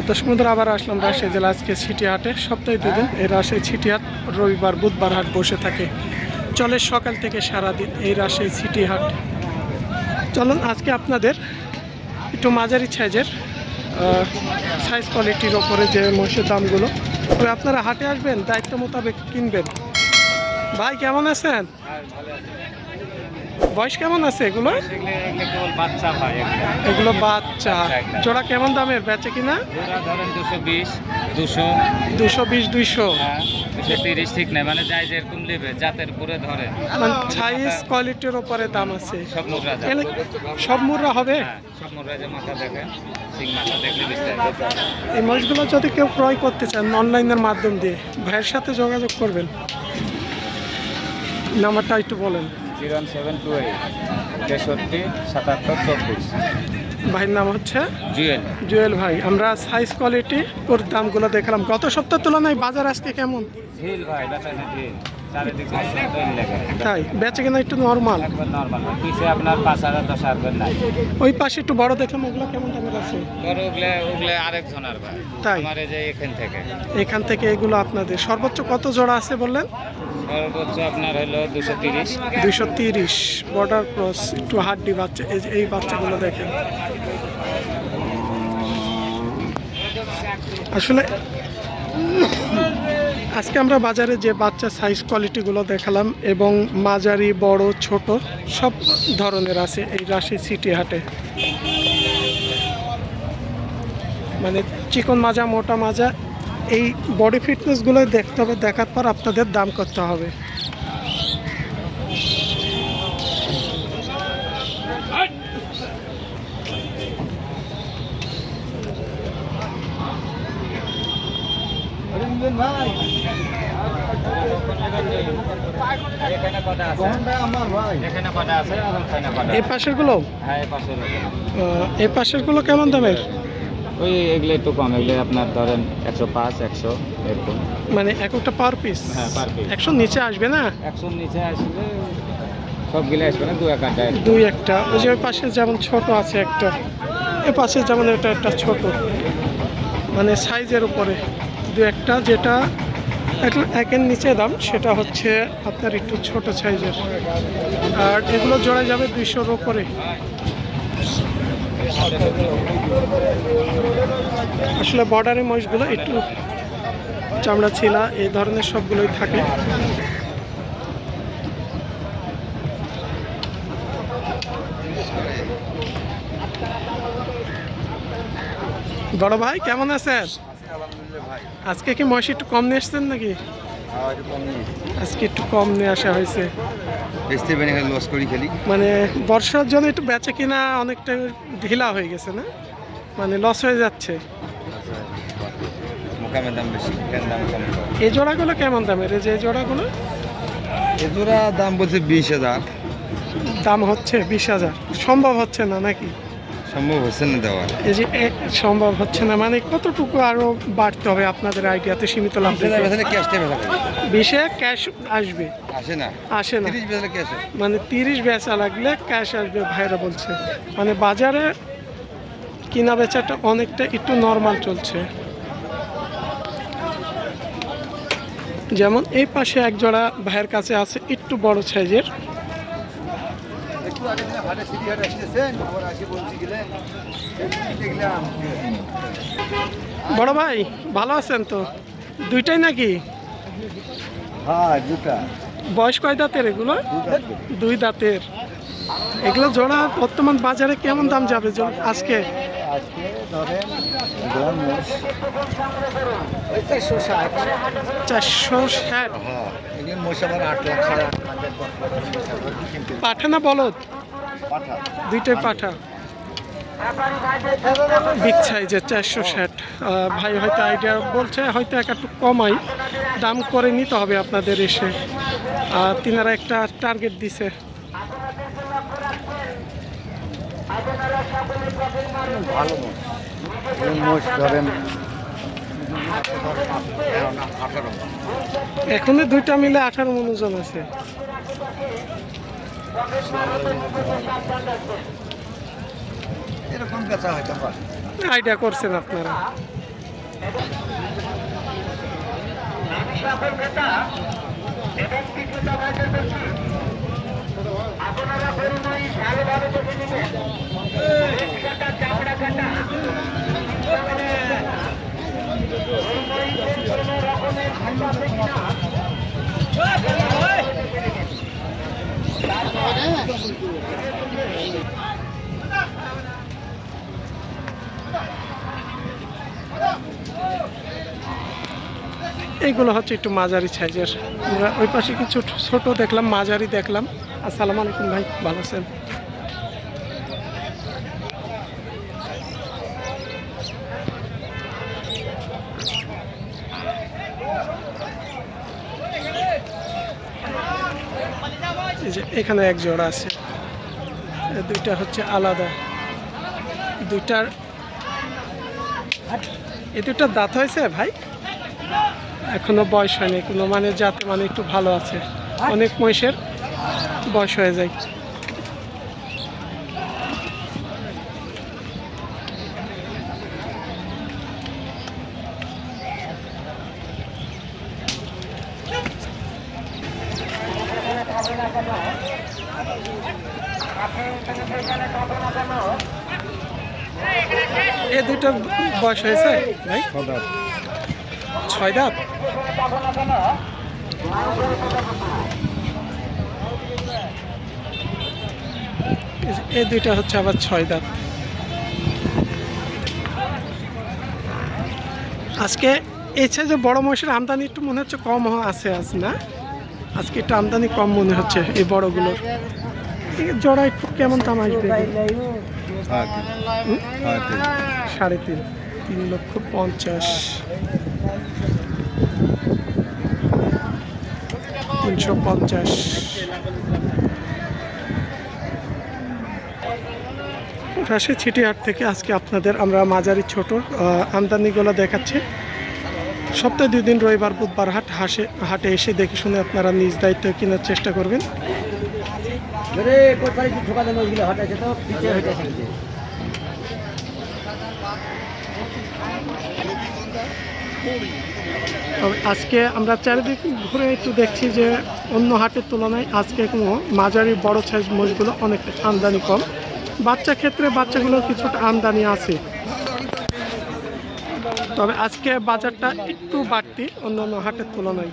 দর্শক বন্ধুরা, আবার আসলাম রাজশাহী জেলা আজকে সিটি হাটে। সপ্তাহে দুদিন এই রাজশাহী সিটি হাট রবিবার বুধবার হাট বসে থাকে, চলে সকাল থেকে সারাদিন এই রাজশাহী সিটি হাট। চলুন আজকে আপনাদের একটু মাঝারি সাইজের সাইজ কোয়ালিটির ওপরে যে মহিষের দামগুলো, তবে আপনারা হাটে আসবেন, দায়িত্ব মোতাবেক কিনবেন। ভাই কেমন আছেন? বয়স কেমন আছে এগুলো? এগুলো বাচ্চা। জোড়া কেমন দামের বেচে কিনা? 220 230 ঠিক নাই, মানে যাই যেরকম নেবে জাতের উপরে ধরে, মানে সাইজ কোয়ালিটির উপরে দাম আছে। সব মুররা সব মুররা হবে। সব মুররা যে মাথা দেখে, সিং মাথা দেখলে বিস্তারিত। এই মাছগুলো যদি কেউ ক্রয় করতে চান অনলাইনের মাধ্যম দিয়ে, ভাইয়ের সাথে যোগাযোগ করবেন। নাম্বারটা একটু বলেন। 01728 63 77 24। ভাইয়ের নাম হচ্ছে জুয়েল। জুয়েল ভাই। আমরা সাইজ কোয়ালিটি ওর দামগুলো দেখলাম। গত সপ্তাহের তুলনায় বাজার আজকে কেমন? ঢিল ভাই, বেচানে ঢিল, চারিদিকে সব লেগে। তাই বেচে কিনা একটু নর্মাল? একবার নরমাল, পিছে আপনার 5000 10,000 নাই। ওই পাশে একটু বড় দেখলাম, ওগুলো কেমন দামের আছে? বড় ওগুলো আরেকজনের ভাই। তাই আমার এই যে এখান থেকে এগুলো আপনাদের সর্বোচ্চ কত জোড়া আছে বললেন? সর্বোচ্চ আপনার হলো 230। 230 বর্ডার ক্রস, একটু হাড্ডি বাচ্চা। এই বাচ্চাগুলো দেখেন, আসলে আজকে আমরা বাজারে যে বাচ্চা সাইজ কোয়ালিটিগুলো দেখালাম, এবং মাঝারি বড় ছোট সব ধরনের আছে এই রাজশাহী সিটি হাটে। মানে চিকন মাজা, মোটা মাজা, এই বডি ফিটনেসগুলো দেখতে হবে। দেখার পর আপনাদের দাম করতে হবে। এই পাশেরগুলো, এই পাশেরগুলো কেমন দামের? ওই এগুলো একটু কম, এগুলো আপনার ধরেন 105 100 এরকম। মানে একটা পার পিস? হ্যাঁ, পার পিস। 100 নিচে আসবে না? 100 নিচে আসলে সবগুলো আসবে না, দুই একটা। ওই যে ওই পাশে যেমন ছোট আছে একটা, এ পাশে যেমন এটা একটা ছোট, মানে সাইজের উপরে দু একটা। যেটা একের নিচে দাম সেটা হচ্ছে আপনার একটু ছোট সাইজের, আর এগুলো জোড়া যাবে 200-র উপরে। আসলে বর্ডারের মহিষগুলো একটু চামড়া ছিলা এই ধরনের সবগুলোই থাকে। বড় ভাই কেমন আছেন? আজকে কি মহিষ একটু কম নিয়ে এসছেন নাকি? আজকে একটু কম নিয়ে আসা হয়েছে, মানে বর্ষার জন্য একটু বেচে কিনা অনেকটা ঢিলা হয়ে গেছে না, মানে লস হয়ে যাচ্ছে। এই জোড়াগুলো কেমন দামের? এই যে জোড়াগুলো, এ জোড়া দাম বলছে 20,000। দাম হচ্ছে 20,000। সম্ভব হচ্ছে না নাকি? সম্ভব হচ্ছে না দেওয়ার। এই যে সম্ভব হচ্ছে না, মানে কতটুকু আরো বাড়তে হবে আপনাদের আইডিয়াতে? সীমিত লাভ। 20-এ ক্যাশ আসবে? আসে না। মানে 30 বেচা লাগলে ক্যাশ আসবে ভাইরা বলছে। মানে বাজারে কিনা বেচাটা অনেকটা একটু নর্মাল চলছে। যেমন এই পাশে এক জোড়া ভাইয়ের কাছে আছে একটু বড় সাইজের। বড় ভাই ভালো আছেন তো? দুইটাই নাকি? হ্যাঁ, দুটা। বয়স কয় দাঁতের এগুলো? দুই দাঁতের। এগুলো জোড়া বর্তমান বাজারে কেমন দাম যাবে আজকে? ধরেন 460। পাঠা না বলদ? দুইটাই পাঠা। বিগ সাইজের 460। ভাই হয়তো আইডিয়া বলছে, হয়তো একটু কমাই দাম করে নিতে হবে আপনাদের এসে। তিনারা একটা টার্গেট দিছে। ভালো মোষ ধরেন এখন দুইটা মিলে 18 মণ ওজন আছে। এরকম বেচা হইতে পারে। আইডিয়া করছেন আপনারা। এইগুলো হচ্ছে একটু মাঝারি সাইজের। আমরা ওই পাশে কিছু ছোট দেখলাম, মাঝারি দেখলাম। আসসালামু আলাইকুম ভাই, ভালো আছেন? এই যে এখানে এক জোড়া আছে, দুইটা হচ্ছে আলাদা। দুইটার দুইটার দাঁত হয়েছে ভাই? এখনো বয়স হয়নি কোনো, মানে যাতে মানে একটু ভালো আছে। অনেক মহিষের বয়স হয়ে যায়। এ দুটো বয়স হয়েছে ভাই? 6 দাঁত। এই দুইটা হচ্ছে আবার 6 দাঁত। আজকে এসে যে বড় মহিষের আমদানি একটু মনে হচ্ছে কম আছে আজ, না? আজকে একটু আমদানি কম মনে হচ্ছে এই বড়গুলোর। জোড়া একটু কেমন দাম আসবে? 3.5, 3,50,000, 350। রাজশাহী চিটিহাট থেকে আজকে আপনাদের আমরা মাঝারি ছোট আমদানিগুলো দেখাচ্ছি। সপ্তাহে 2 দিন, রবিবার বুধবার হাটে এসে দেখে শুনে আপনারা নিজ দায়িত্বে কেনার চেষ্টা করবেন। তবে আজকে আমরা চারিদিক ঘুরে একটু দেখছি যে অন্য হাটের তুলনায় আজকে কোনো মাঝারি বড় সাইজ মোষগুলো অনেকটা আমদানি কম। বাচ্চা ক্ষেত্রে বাচ্চাগুলো কিছুটা আমদানি আছে, তবে আজকে বাজারটা একটু বাড়তি অন্য অন্য হাটের তুলনায়।